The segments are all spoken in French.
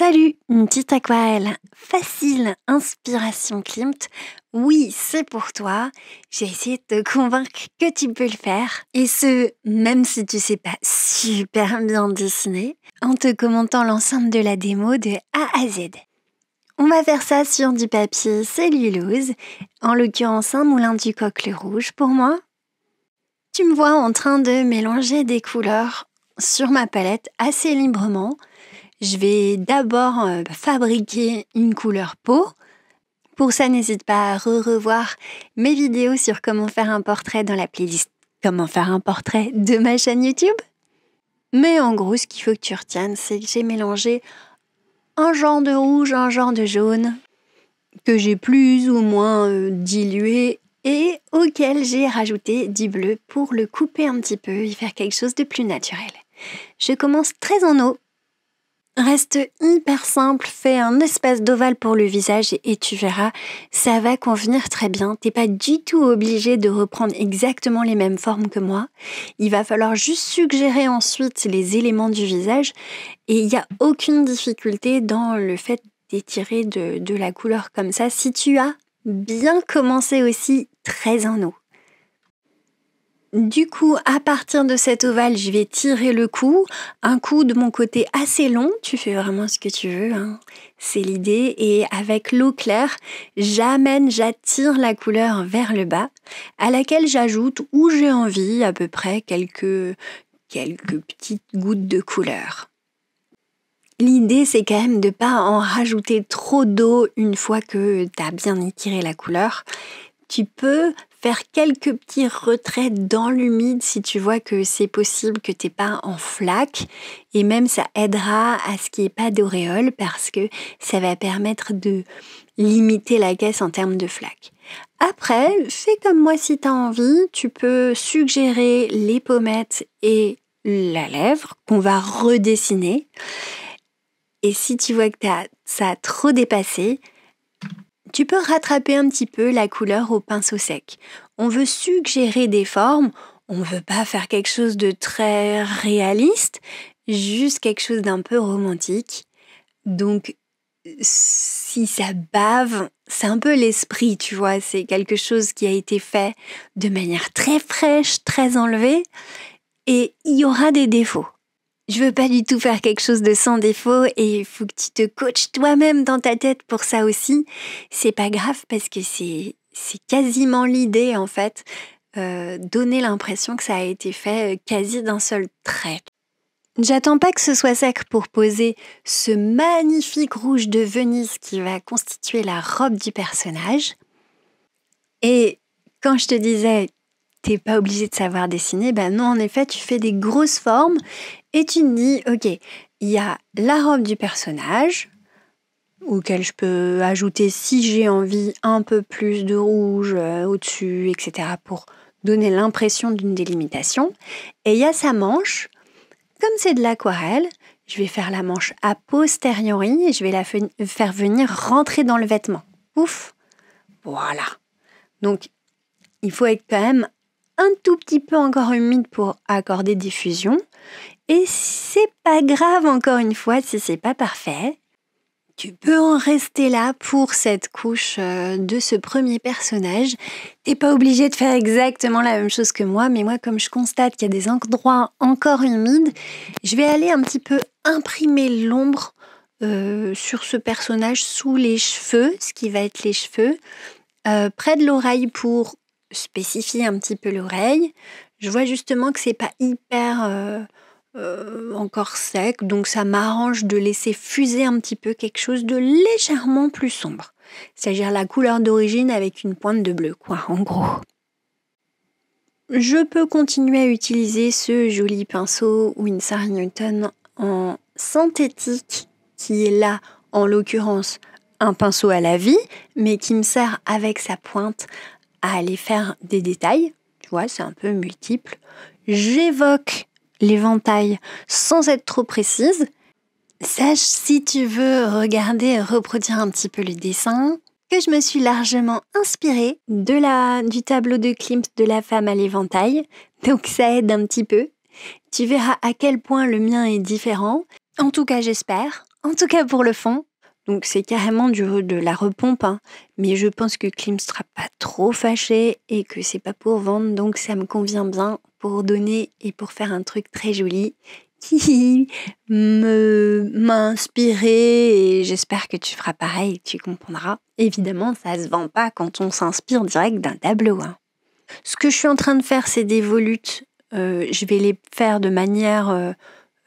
Salut, une petite aquarelle facile, inspiration Klimt. Oui, c'est pour toi. J'ai essayé de te convaincre que tu peux le faire. Et ce, même si tu sais pas super bien dessiner, en te commentant l'ensemble de la démo de A à Z. On va faire ça sur du papier cellulose, en l'occurrence un moulin du Coq rouge pour moi. Tu me vois en train de mélanger des couleurs sur ma palette assez librement. Je vais d'abord fabriquer une couleur peau. Pour ça, n'hésite pas à revoir mes vidéos sur comment faire un portrait dans la playlist Comment faire un portrait de ma chaîne YouTube. Mais en gros, ce qu'il faut que tu retiennes, c'est que j'ai mélangé un genre de rouge, un genre de jaune, que j'ai plus ou moins dilué et auquel j'ai rajouté du bleu pour le couper un petit peu et faire quelque chose de plus naturel. Je commence très en eau. Reste hyper simple, fais un espace d'ovale pour le visage et tu verras, ça va convenir très bien. T'es pas du tout obligé de reprendre exactement les mêmes formes que moi. Il va falloir juste suggérer ensuite les éléments du visage et il n'y a aucune difficulté dans le fait d'étirer de la couleur comme ça si tu as bien commencé aussi très en eau. Du coup, à partir de cet ovale, je vais tirer le coup. Un coup de mon côté assez long, tu fais vraiment ce que tu veux, hein. C'est l'idée. Et avec l'eau claire, j'attire la couleur vers le bas, à laquelle j'ajoute où j'ai envie à peu près quelques petites gouttes de couleur. L'idée, c'est quand même de ne pas en rajouter trop d'eau une fois que tu as bien étiré la couleur. Tu peux faire quelques petits retraits dans l'humide si tu vois que c'est possible que tu n'es pas en flaque. Et même ça aidera à ce qu'il n'y ait pas d'auréole parce que ça va permettre de limiter la caisse en termes de flaque. Après, fais comme moi si tu as envie. Tu peux suggérer les pommettes et la lèvre qu'on va redessiner. Et si tu vois que ça a trop dépassé, tu peux rattraper un petit peu la couleur au pinceau sec. On veut suggérer des formes, on ne veut pas faire quelque chose de très réaliste, juste quelque chose d'un peu romantique. Donc, si ça bave, c'est un peu l'esprit, tu vois, c'est quelque chose qui a été fait de manière très fraîche, très enlevée, et il y aura des défauts. Je veux pas du tout faire quelque chose de sans défaut et il faut que tu te coaches toi-même dans ta tête pour ça aussi. C'est pas grave parce que c'est quasiment l'idée en fait, donner l'impression que ça a été fait quasi d'un seul trait. J'attends pas que ce soit sec pour poser ce magnifique rouge de Venise qui va constituer la robe du personnage. Et quand je te disais t'es pas obligé de savoir dessiner, ben non, en effet, tu fais des grosses formes et tu te dis, ok, il y a la robe du personnage, auquel je peux ajouter, si j'ai envie, un peu plus de rouge au-dessus, etc., pour donner l'impression d'une délimitation. Et il y a sa manche, comme c'est de l'aquarelle, je vais faire la manche a posteriori et je vais la faire venir rentrer dans le vêtement. Ouf, voilà. Donc, il faut être quand même un tout petit peu encore humide pour accorder diffusion. Et c'est pas grave encore une fois si c'est pas parfait. Tu peux en rester là pour cette couche de ce premier personnage. T'es pas obligé de faire exactement la même chose que moi, mais moi comme je constate qu'il y a des endroits encore humides, je vais aller un petit peu imprimer l'ombre sur ce personnage sous les cheveux, ce qui va être les cheveux, près de l'oreille pour spécifier un petit peu l'oreille. Je vois justement que c'est pas hyper encore sec, donc ça m'arrange de laisser fuser un petit peu quelque chose de légèrement plus sombre. C'est-à-dire la couleur d'origine avec une pointe de bleu, quoi, en gros. Je peux continuer à utiliser ce joli pinceau Winsor & Newton en synthétique qui est là, en l'occurrence, un pinceau à la vie, mais qui me sert avec sa pointe à aller faire des détails. Tu vois, c'est un peu multiple. J'évoque l'éventail sans être trop précise. Sache si tu veux regarder et reproduire un petit peu le dessin que je me suis largement inspirée du tableau de Klimt de la femme à l'éventail. Donc ça aide un petit peu. Tu verras à quel point le mien est différent. En tout cas, j'espère. En tout cas pour le fond. Donc c'est carrément de la repompe, hein. Mais je pense que Klimt sera pas trop fâché et que c'est pas pour vendre, donc ça me convient bien pour donner et pour faire un truc très joli qui m'a inspiré et j'espère que tu feras pareil et que tu comprendras. Évidemment, ça se vend pas quand on s'inspire direct d'un tableau, hein. Ce que je suis en train de faire, c'est des volutes. Je vais les faire de manière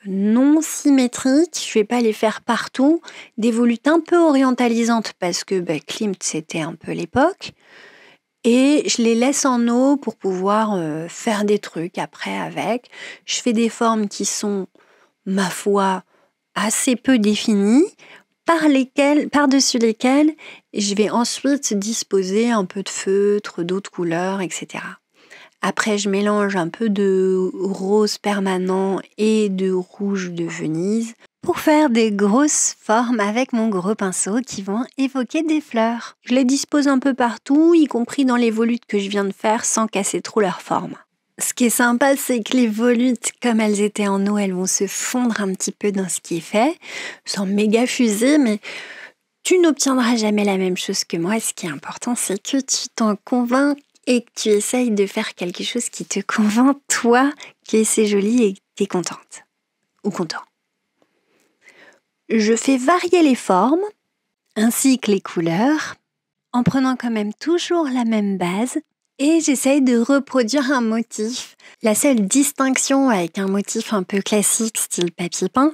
non symétrique. Je vais pas les faire partout. Des volutes un peu orientalisantes parce que Klimt, c'était un peu l'époque. Et je les laisse en eau pour pouvoir faire des trucs après avec. Je fais des formes qui sont, ma foi, assez peu définies, par-dessus lesquelles je vais ensuite disposer un peu de feutre, d'autres couleurs, etc. Après, je mélange un peu de rose permanent et de rouge de Venise pour faire des grosses formes avec mon gros pinceau qui vont évoquer des fleurs. Je les dispose un peu partout, y compris dans les volutes que je viens de faire sans casser trop leur forme. Ce qui est sympa, c'est que les volutes, comme elles étaient en eau, elles vont se fondre un petit peu dans ce qui est fait, sans méga fuser, mais tu n'obtiendras jamais la même chose que moi. Ce qui est important, c'est que tu t'en convainques et que tu essayes de faire quelque chose qui te convainc, toi, que c'est joli et que tu es contente ou content. Je fais varier les formes ainsi que les couleurs en prenant quand même toujours la même base et j'essaye de reproduire un motif. La seule distinction avec un motif un peu classique style papier peint,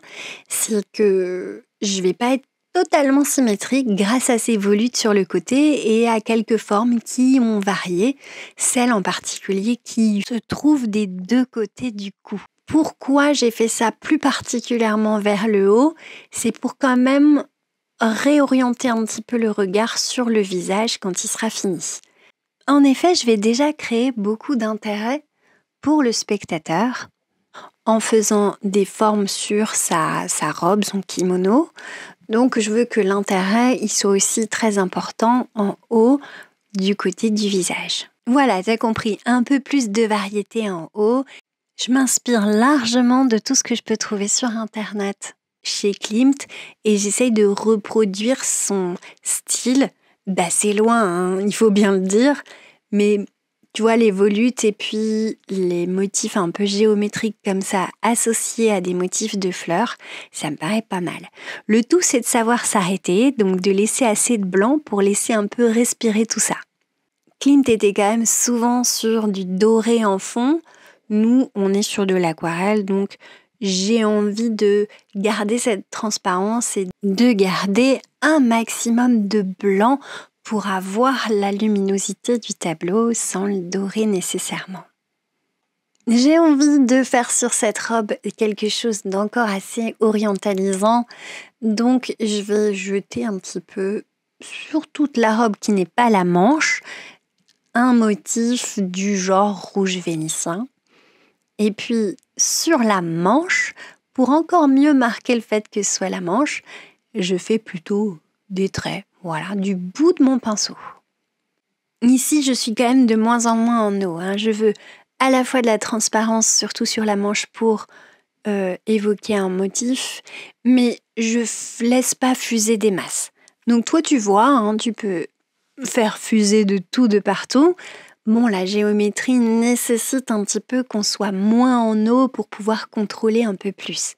c'est que je vais pas être totalement symétrique grâce à ces volutes sur le côté et à quelques formes qui ont varié, celles en particulier qui se trouvent des deux côtés du cou. Pourquoi j'ai fait ça plus particulièrement vers le haut? C'est pour quand même réorienter un petit peu le regard sur le visage quand il sera fini. En effet, je vais déjà créer beaucoup d'intérêt pour le spectateur en faisant des formes sur sa robe, son kimono. Donc, je veux que l'intérêt il soit aussi très important en haut du côté du visage. Voilà, t'as compris, un peu plus de variété en haut. Je m'inspire largement de tout ce que je peux trouver sur Internet chez Klimt et j'essaye de reproduire son style d'assez loin, hein, il faut bien le dire, mais tu vois, les volutes et puis les motifs un peu géométriques comme ça, associés à des motifs de fleurs, ça me paraît pas mal. Le tout, c'est de savoir s'arrêter, donc de laisser assez de blanc pour laisser un peu respirer tout ça. Klimt était quand même souvent sur du doré en fond. Nous, on est sur de l'aquarelle, donc j'ai envie de garder cette transparence et de garder un maximum de blanc pour avoir la luminosité du tableau sans le dorer nécessairement. J'ai envie de faire sur cette robe quelque chose d'encore assez orientalisant, donc je vais jeter un petit peu sur toute la robe qui n'est pas la manche, un motif du genre rouge vénitien. Et puis sur la manche, pour encore mieux marquer le fait que ce soit la manche, je fais plutôt des traits, voilà, du bout de mon pinceau. Ici, je suis quand même de moins en moins en eau, hein. Je veux à la fois de la transparence, surtout sur la manche pour évoquer un motif, mais je laisse pas fuser des masses. Donc toi, tu vois, hein, tu peux faire fuser de tout de partout. Bon, la géométrie nécessite un petit peu qu'on soit moins en eau pour pouvoir contrôler un peu plus.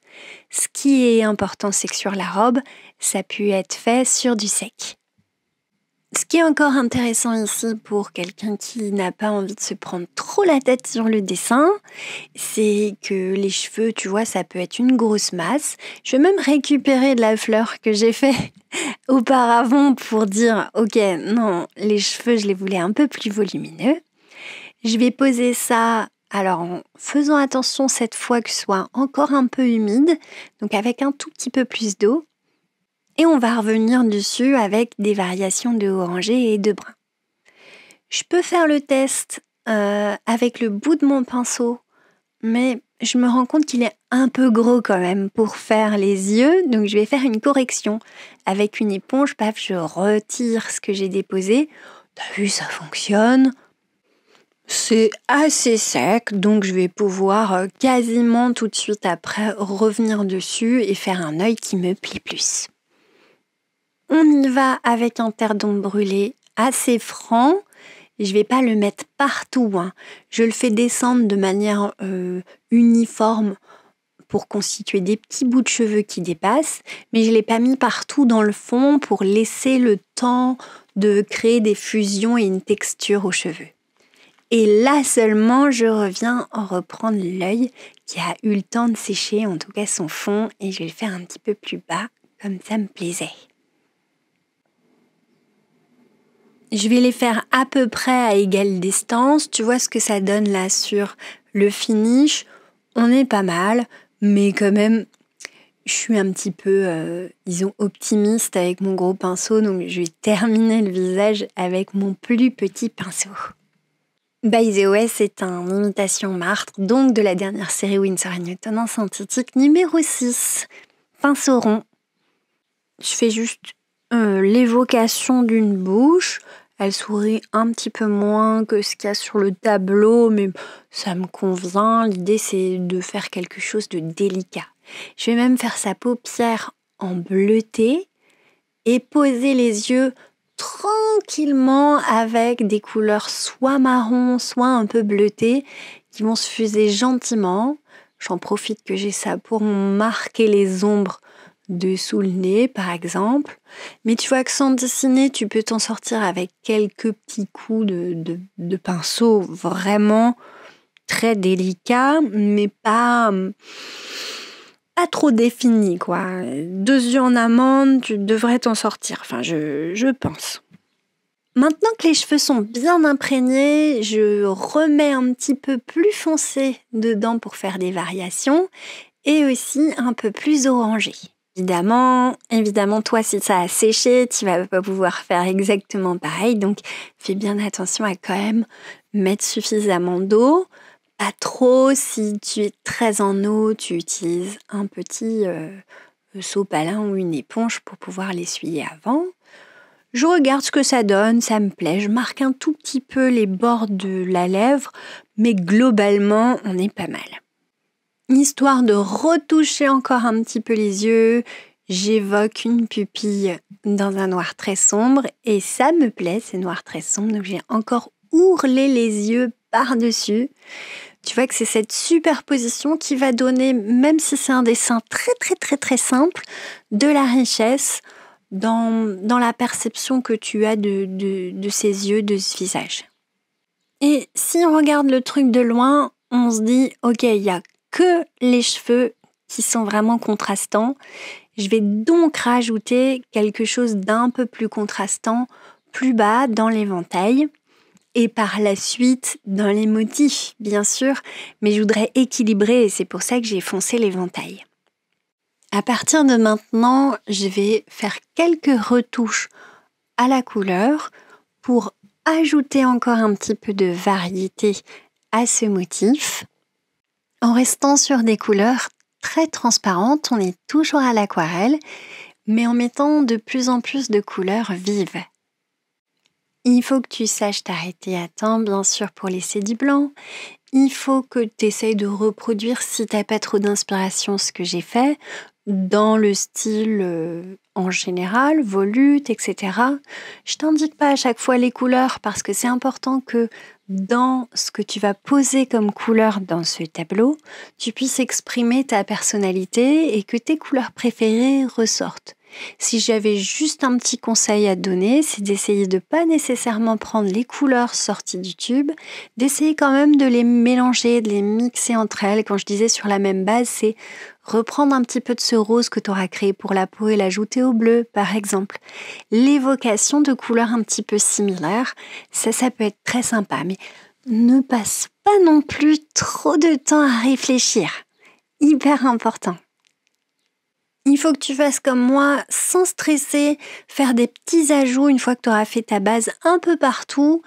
Ce qui est important, c'est que sur la robe, ça peut être fait sur du sec. Ce qui est encore intéressant ici pour quelqu'un qui n'a pas envie de se prendre trop la tête sur le dessin, c'est que les cheveux, tu vois, ça peut être une grosse masse. Je vais même récupérer de la fleur que j'ai fait auparavant pour dire, ok, non, les cheveux, je les voulais un peu plus volumineux. Je vais poser ça, alors en faisant attention cette fois que ce soit encore un peu humide, donc avec un tout petit peu plus d'eau. Et on va revenir dessus avec des variations de orangé et de brun. Je peux faire le test avec le bout de mon pinceau, mais je me rends compte qu'il est un peu gros quand même pour faire les yeux, donc je vais faire une correction. Avec une éponge, paf, je retire ce que j'ai déposé. T'as vu, ça fonctionne. C'est assez sec, donc je vais pouvoir quasiment tout de suite après revenir dessus et faire un œil qui me plaît plus. On y va avec un terre d'ombre brûlé assez franc. Je vais pas le mettre partout, hein. Je le fais descendre de manière uniforme pour constituer des petits bouts de cheveux qui dépassent, mais je ne l'ai pas mis partout dans le fond pour laisser le temps de créer des fusions et une texture aux cheveux. Et là seulement, je reviens en reprendre l'œil qui a eu le temps de sécher, en tout cas son fond, et je vais le faire un petit peu plus bas, comme ça me plaisait. Je vais les faire à peu près à égale distance. Tu vois ce que ça donne là sur le finish. On est pas mal, mais quand même, je suis un petit peu, optimiste avec mon gros pinceau, donc je vais terminer le visage avec mon plus petit pinceau. By the way, c'est une imitation martre, donc de la dernière série Winsor & Newton en synthétique numéro 6. Pinceau rond. Je fais juste l'évocation d'une bouche. Elle sourit un petit peu moins que ce qu'il y a sur le tableau, mais ça me convient. L'idée, c'est de faire quelque chose de délicat. Je vais même faire sa paupière en bleuté et poser les yeux tranquillement avec des couleurs soit marron, soit un peu bleutées qui vont se fuser gentiment. J'en profite que j'ai ça pour marquer les ombres dessous le nez, par exemple. Mais tu vois que sans dessiner, tu peux t'en sortir avec quelques petits coups de pinceau vraiment très délicats, mais pas trop définis, quoi. 2 yeux en amande, tu devrais t'en sortir. Enfin, je pense. Maintenant que les cheveux sont bien imprégnés, je remets un petit peu plus foncé dedans pour faire des variations et aussi un peu plus orangé. Évidemment, toi, si ça a séché, tu vas pas pouvoir faire exactement pareil. Donc, fais bien attention à quand même mettre suffisamment d'eau. Pas trop. Si tu es très en eau, tu utilises un petit sopalin ou une éponge pour pouvoir l'essuyer avant. Je regarde ce que ça donne, ça me plaît. Je marque un tout petit peu les bords de la lèvre, mais globalement, on est pas mal. Histoire de retoucher encore un petit peu les yeux, j'évoque une pupille dans un noir très sombre et ça me plaît, ces noirs très sombres, donc j'ai encore ourlé les yeux par-dessus. Tu vois que c'est cette superposition qui va donner, même si c'est un dessin très très très très simple, de la richesse dans la perception que tu as de ces yeux, de ce visage. Et si on regarde le truc de loin, on se dit, ok, il y a que les cheveux qui sont vraiment contrastants. Je vais donc rajouter quelque chose d'un peu plus contrastant plus bas dans l'éventail et par la suite dans les motifs, bien sûr, mais je voudrais équilibrer et c'est pour ça que j'ai foncé l'éventail. À partir de maintenant, je vais faire quelques retouches à la couleur pour ajouter encore un petit peu de variété à ce motif. En restant sur des couleurs très transparentes, on est toujours à l'aquarelle, mais en mettant de plus en plus de couleurs vives. Il faut que tu saches t'arrêter à temps, bien sûr, pour laisser du blanc. Il faut que tu essayes de reproduire, si tu n'as pas trop d'inspiration, ce que j'ai fait, dans le style en général, volute, etc. Je t'indique pas à chaque fois les couleurs parce que c'est important que dans ce que tu vas poser comme couleur dans ce tableau, tu puisses exprimer ta personnalité et que tes couleurs préférées ressortent. Si j'avais juste un petit conseil à te donner, c'est d'essayer de pas nécessairement prendre les couleurs sorties du tube, d'essayer quand même de les mélanger, de les mixer entre elles. Quand je disais sur la même base, c'est reprendre un petit peu de ce rose que tu auras créé pour la peau et l'ajouter au bleu, par exemple. L'évocation de couleurs un petit peu similaires, ça peut être très sympa, mais ne passe pas non plus trop de temps à réfléchir. Hyper important. Il faut que tu fasses comme moi, sans stresser, faire des petits ajouts une fois que tu auras fait ta base un peu partout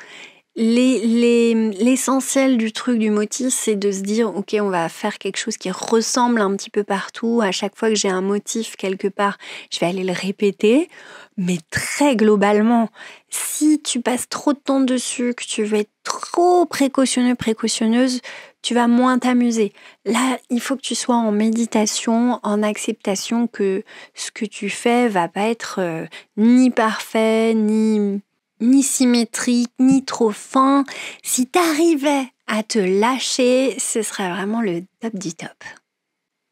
L'essentiel du truc du motif, c'est de se dire, ok, on va faire quelque chose qui ressemble un petit peu partout. À chaque fois que j'ai un motif quelque part, je vais aller le répéter. Mais très globalement, si tu passes trop de temps dessus, que tu veux être trop précautionneux, précautionneuse, tu vas moins t'amuser. Là, il faut que tu sois en méditation, en acceptation que ce que tu fais va pas être ni parfait, ni symétrique, ni trop fin. Si t'arrivais à te lâcher, ce serait vraiment le top du top.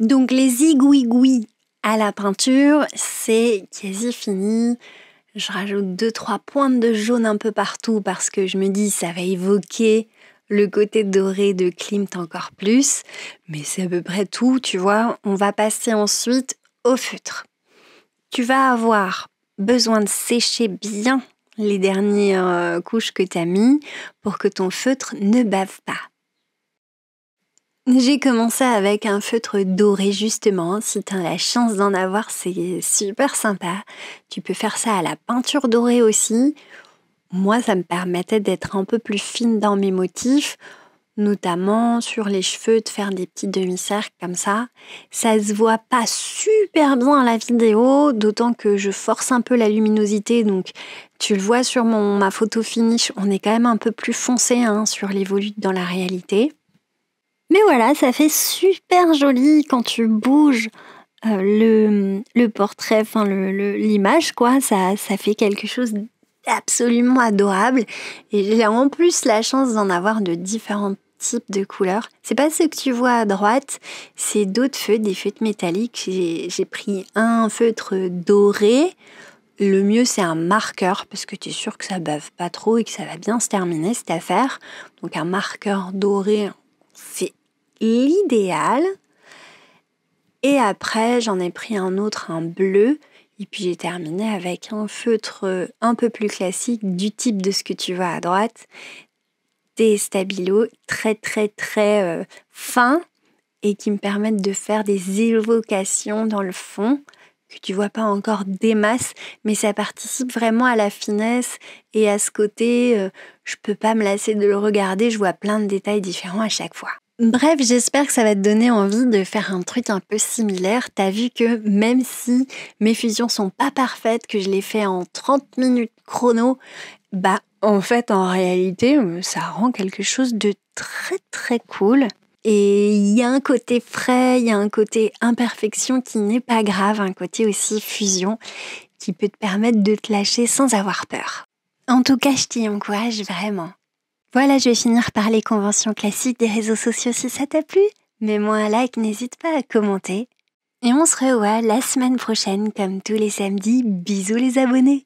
Donc les zigouigouis à la peinture, c'est quasi fini. Je rajoute 2-3 pointes de jaune un peu partout parce que je me dis ça va évoquer le côté doré de Klimt encore plus. Mais c'est à peu près tout, tu vois. On va passer ensuite au feutre. Tu vas avoir besoin de sécher bien les dernières couches que tu as mis pour que ton feutre ne bave pas. J'ai commencé avec un feutre doré justement, si tu as la chance d'en avoir, c'est super sympa. Tu peux faire ça à la peinture dorée aussi. Moi, ça me permettait d'être un peu plus fine dans mes motifs, notamment sur les cheveux, de faire des petits demi-cercles comme ça. Ça se voit pas super bien à la vidéo, d'autant que je force un peu la luminosité, donc tu le vois sur ma photo finish, on est quand même un peu plus foncé sur les volutes dans la réalité. Mais voilà, ça fait super joli quand tu bouges le portrait, enfin l'image, quoi. Ça fait quelque chose d'absolument adorable. Et j'ai en plus la chance d'en avoir de différents types de couleurs. C'est pas ce que tu vois à droite, c'est d'autres feutres, des feutres métalliques. J'ai pris un feutre doré. Le mieux, c'est un marqueur, parce que tu es sûr que ça bave pas trop et que ça va bien se terminer cette affaire. Donc un marqueur doré, c'est l'idéal. Et après, j'en ai pris un autre, un bleu. Et puis j'ai terminé avec un feutre un peu plus classique, du type de ce que tu vois à droite. Des stabilos très très très fins et qui me permettent de faire des évocations dans le fond que tu vois pas encore des masses, mais ça participe vraiment à la finesse et à ce côté, je peux pas me lasser de le regarder, je vois plein de détails différents à chaque fois. Bref, j'espère que ça va te donner envie de faire un truc un peu similaire. T'as vu que même si mes fusions sont pas parfaites, que je les fais en 30 minutes chrono, en fait, en réalité, ça rend quelque chose de très très cool. Et il y a un côté frais, il y a un côté imperfection qui n'est pas grave, un côté aussi fusion qui peut te permettre de te lâcher sans avoir peur. En tout cas, je t'y encourage vraiment. Voilà, je vais finir par les conventions classiques des réseaux sociaux si ça t'a plu. Mets-moi un like, n'hésite pas à commenter. Et on se revoit la semaine prochaine comme tous les samedis. Bisous les abonnés!